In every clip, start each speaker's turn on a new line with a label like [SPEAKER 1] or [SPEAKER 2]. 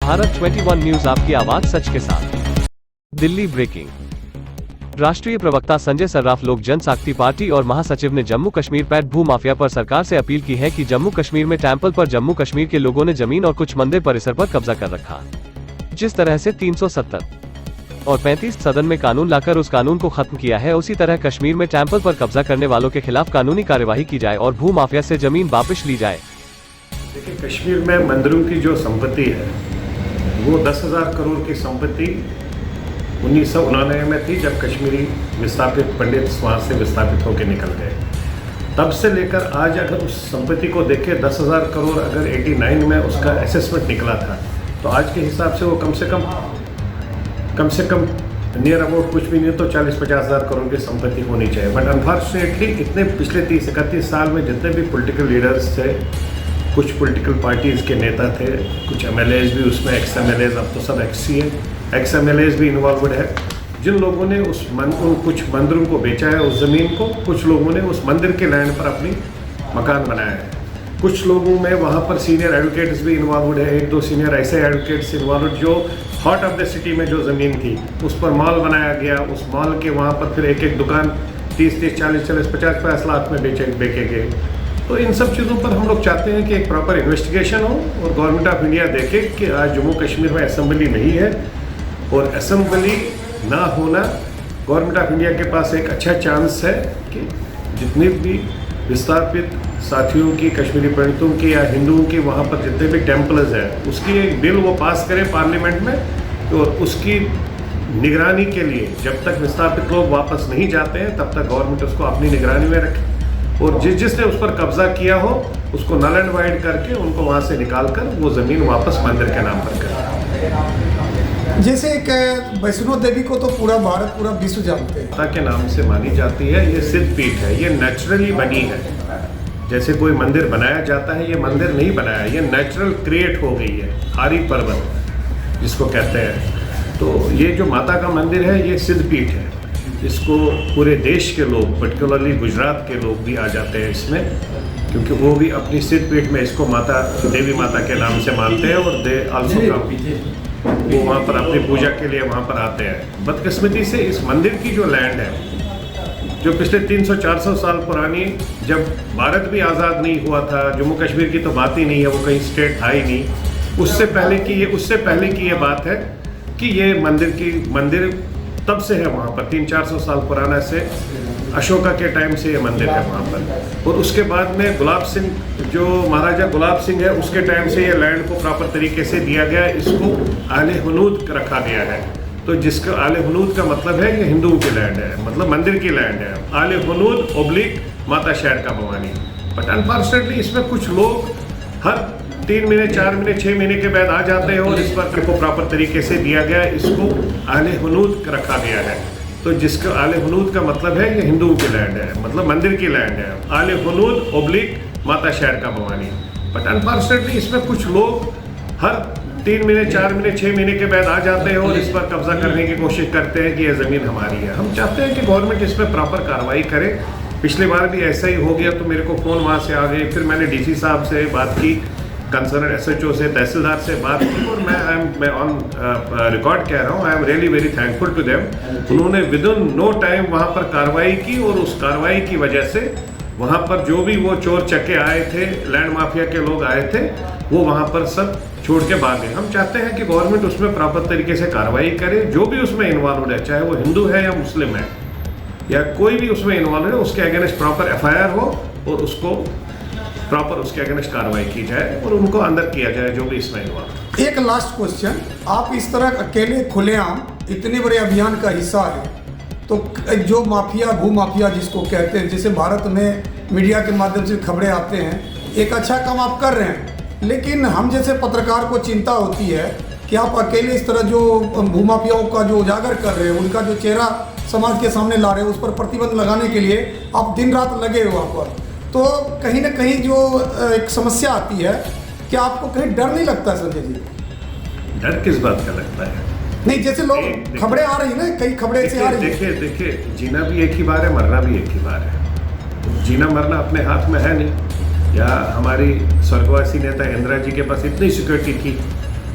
[SPEAKER 1] Bharat 21 news आपकी आवाज सच के साथ। दिल्ली ब्रेकिंग। राष्ट्रीय प्रवक्ता संजय सर्राफ लोक जनशक्ति पार्टी और महासचिव ने जम्मू कश्मीर पैट भू माफिया पर सरकार से अपील की है कि जम्मू कश्मीर में टेम्पल पर जम्मू कश्मीर के लोगों ने जमीन और कुछ मंदिर परिसर पर कब्जा कर रखा। जिस तरह से 370 और 35 सदन में कानून लाकर उस कानून को खत्म किया है, उसी तरह कश्मीर में टेम्पल पर कब्जा करने वालों के खिलाफ कानूनी कार्यवाही की जाए और भू माफिया से जमीन वापस ली जाए।
[SPEAKER 2] देखिए, कश्मीर में मंदिरों की जो संपत्ति है वो 10,000 करोड़ की संपत्ति 1999 में थी, जब कश्मीरी विस्थापित पंडित वहाँ से विस्थापित होकर निकल गए। तब से लेकर आज अगर उस संपत्ति को देखें, 10,000 करोड़ अगर 89 में उसका असेसमेंट निकला था, तो आज के हिसाब से वो कम से कम नियर अबाउट कुछ भी नहीं तो 40-50 हज़ार करोड़ की संपत्ति होनी चाहिए। बट अनफॉर्चुनेटली इतने पिछले 30-31 साल में जितने भी पॉलिटिकल लीडर्स थे, कुछ पॉलिटिकल पार्टीज़ के नेता थे, कुछ MLAs भी उसमें, ex-MLAs, अब तो सब XC है, ex-MLAs भी इन्वॉल्वड है, जिन लोगों ने कुछ मंदिरों को बेचा है, उस ज़मीन को, कुछ लोगों ने उस मंदिर के लैंड पर अपनी मकान बनाया है। कुछ लोगों में वहाँ पर सीनियर एडवोकेट्स भी इन्वॉल्वड है, 1-2 सीनियर ऐसे एडवोकेट्स इन्वॉल्वड जो हार्ट ऑफ द सिटी में जो ज़मीन थी उस पर मॉल बनाया गया, उस मॉल के वहाँ पर फिर एक दुकान 30-30, 40-40, 50-50 लाख में बेचे गए। तो इन सब चीज़ों पर हम लोग चाहते हैं कि एक प्रॉपर इन्वेस्टिगेशन हो और गवर्नमेंट ऑफ इंडिया देखे कि आज जम्मू कश्मीर में असेंबली नहीं है, और असेंबली ना होना गवर्नमेंट ऑफ इंडिया के पास एक अच्छा चांस है कि जितने भी विस्थापित साथियों की, कश्मीरी पंडितों की या हिंदुओं की वहाँ पर जितने भी टेम्पल्स हैं, उसकी एक बिल वो पास करें पार्लियामेंट में, और उसकी निगरानी के लिए जब तक विस्थापित लोग वापस नहीं जाते हैं तब तक गवर्नमेंट उसको अपनी निगरानी में रखे, और जिसने उस पर कब्जा किया हो उसको नल एंड वाइड करके उनको वहाँ से निकाल कर वो ज़मीन वापस मंदिर के नाम पर करें।
[SPEAKER 3] जैसे एक वैष्णो देवी को तो पूरा भारत, पूरा विश्व जानते हैं,
[SPEAKER 2] माता के नाम से मानी जाती है। ये सिद्ध पीठ है, ये नेचुरली बनी है। जैसे कोई मंदिर बनाया जाता है, ये मंदिर नहीं बनाया, ये नेचुरल क्रिएट हो गई है। आरी पर्वत जिसको कहते हैं, तो ये जो माता का मंदिर है ये सिद्ध पीठ है। इसको पूरे देश के लोग, पर्टिकुलरली गुजरात के लोग भी आ जाते हैं इसमें, क्योंकि वो भी अपनी सिद्ध पीठ में इसको माता, देवी माता के नाम से मानते हैं, और दे आल्सो वो वहाँ पर अपनी पूजा के लिए वहाँ पर आते हैं। बदकिस्मती से इस मंदिर की जो लैंड है, जो पिछले 300-400 साल पुरानी, जब भारत भी आज़ाद नहीं हुआ था, जम्मू कश्मीर की तो बात ही नहीं है, वो कहीं स्टेट था ही नहीं, उससे पहले की ये बात है कि ये मंदिर तब से है वहाँ पर, 300-400 साल पुराना से, अशोका के टाइम से ये मंदिर है वहाँ पर। और उसके बाद में गुलाब सिंह, जो महाराजा गुलाब सिंह है, उसके टाइम से ये लैंड को प्रॉपर तरीके से दिया गया, इसको आले हुनूद रखा गया है। तो जिसका आले हुनूद का मतलब है ये हिंदुओं की लैंड है, मतलब मंदिर की लैंड है। आले हुनूद ओब्लिक माता शहर का भवानी। बट अनफॉर्चुनेटली इसमें कुछ लोग हर 3 महीने, 4 महीने, 6 महीने के बाद आ जाते हैं, और इस पर को प्रॉपर तरीके से दिया गया, इसको आले हुनूद रखा गया है। तो जिसका आले हुनूद का मतलब है ये हिंदुओं की लैंड है, मतलब मंदिर की लैंड है। आले हुनूद ओब्लिक माता शहर का भवानी। बट अनफॉर्चुनेटली इसमें कुछ लोग हर 3 महीने, 4 महीने, 6 महीने के बाद आ जाते हैं, और इस पर कब्जा करने की कोशिश करते हैं कि यह ज़मीन हमारी है। हम चाहते हैं कि गवर्नमेंट इस पर प्रॉपर कार्रवाई करे। पिछली बार भी ऐसा ही हो गया, तो मेरे को फ़ोन वहाँ से आ गए, फिर मैंने DC साहब से बात की, कंसर्न SHO से, तहसीलदार से बात की, और मैं ऑन रिकॉर्ड कह रहा हूँ, I am really very thankful to them. उन्होंने विदिन नो टाइम वहाँ पर कार्रवाई की, और उस कार्रवाई की वजह से वहाँ पर जो भी वो चोर चक्के आए थे, लैंड माफिया के लोग आए थे, वो वहाँ पर सब छोड़ के भाग गए। हम चाहते हैं कि गवर्नमेंट उसमें प्रॉपर तरीके से कार्रवाई करे, जो भी उसमें इन्वॉल्व है, चाहे वो हिंदू है या मुस्लिम है या कोई भी उसमें इन्वॉल्व है, उसके अगेंस्ट प्रॉपर FIR हो, और उसको प्रॉपर उसके अगेंस्ट कार्रवाई की जाए, और उनको अंदर किया जाए जो भी इसमें इन्वॉल्व।
[SPEAKER 3] एक लास्ट क्वेश्चन, आप इस तरह अकेले खुलेआम इतने बड़े अभियान का हिस्सा है, तो जो माफिया, भू माफिया जिसको कहते हैं, जैसे भारत में मीडिया के माध्यम से खबरें आते हैं, एक अच्छा काम आप कर रहे हैं, लेकिन हम जैसे पत्रकार को चिंता होती है कि आप अकेले इस तरह जो भू माफियाओं का जो उजागर कर रहे हैं, उनका जो चेहरा समाज के सामने ला रहे हैं, उस पर प्रतिबंध लगाने के लिए आप दिन रात लगे हुए वहाँ पर, तो कहीं ना कहीं जो एक समस्या आती है कि आपको कहीं डर नहीं लगता संजय जी?
[SPEAKER 2] डर किस बात का लगता है?
[SPEAKER 3] नहीं, जैसे लोग खबरें आ रही है ना, कई खबरें ऐसे आ रही है।
[SPEAKER 2] देखिए, जीना भी एक ही बार है, मरना भी एक ही बार है। जीना मरना अपने हाथ में है नहीं, या हमारी स्वर्गवासी नेता इंदिरा जी के पास इतनी सिक्योरिटी थी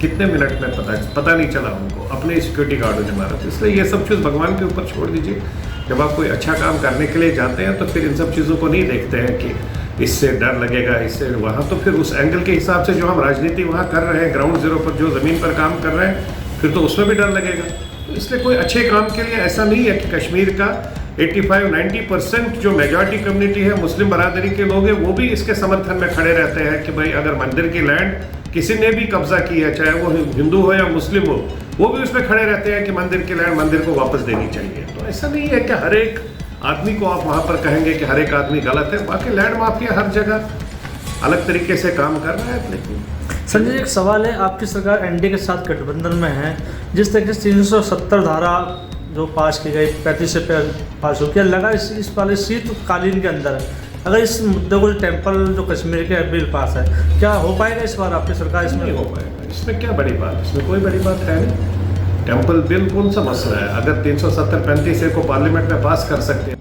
[SPEAKER 2] कितने मिनट में पता नहीं चला उनको, अपने सिक्योरिटी गार्डों ने मारा। तो इसलिए ये सब चीज़ भगवान के ऊपर छोड़ दीजिए। जब आप कोई अच्छा काम करने के लिए जाते हैं तो फिर इन सब चीज़ों को नहीं देखते हैं कि इससे डर लगेगा, इससे वहाँ, तो फिर उस एंगल के हिसाब से जो हम राजनीति वहाँ कर रहे हैं, ग्राउंड जीरो पर जो ज़मीन पर काम कर रहे हैं, फिर तो उसमें भी डर लगेगा। तो इसलिए कोई अच्छे काम के लिए ऐसा नहीं है कि कश्मीर का 85-90% जो मेजॉरिटी कम्युनिटी है, मुस्लिम बरादरी के लोग हैं, वो भी इसके समर्थन में खड़े रहते हैं कि भाई अगर मंदिर की लैंड किसी ने भी कब्जा की है, चाहे वो हिंदू हो या मुस्लिम हो, वो भी उसमें खड़े रहते हैं कि मंदिर की लैंड मंदिर को वापस देनी चाहिए। तो ऐसा नहीं है कि हर एक आदमी को आप वहाँ पर कहेंगे कि हर एक आदमी गलत है। बाकी लैंड माफिया हर जगह अलग तरीके से काम कर रहा है। लेकिन
[SPEAKER 4] संजय जी, एक सवाल है, आपकी सरकार एनडीए के साथ गठबंधन में है, जिस तरीके से 370 धारा जो पास की गई 35 से पास हो गया, लगा इस वाले शीतकालीन के अंदर अगर इस मुद्दे को टेम्पल जो कश्मीर के बिल पास है, क्या हो पाएगा इस बार आपकी सरकार इसमें?
[SPEAKER 2] नहीं हो पाएगा। इसमें क्या बड़ी बात, इसमें कोई बड़ी बात है नहीं। टेम्पल बिल कौन सा मसला है? अगर 370-35 को पार्लियामेंट में पास कर सकते हैं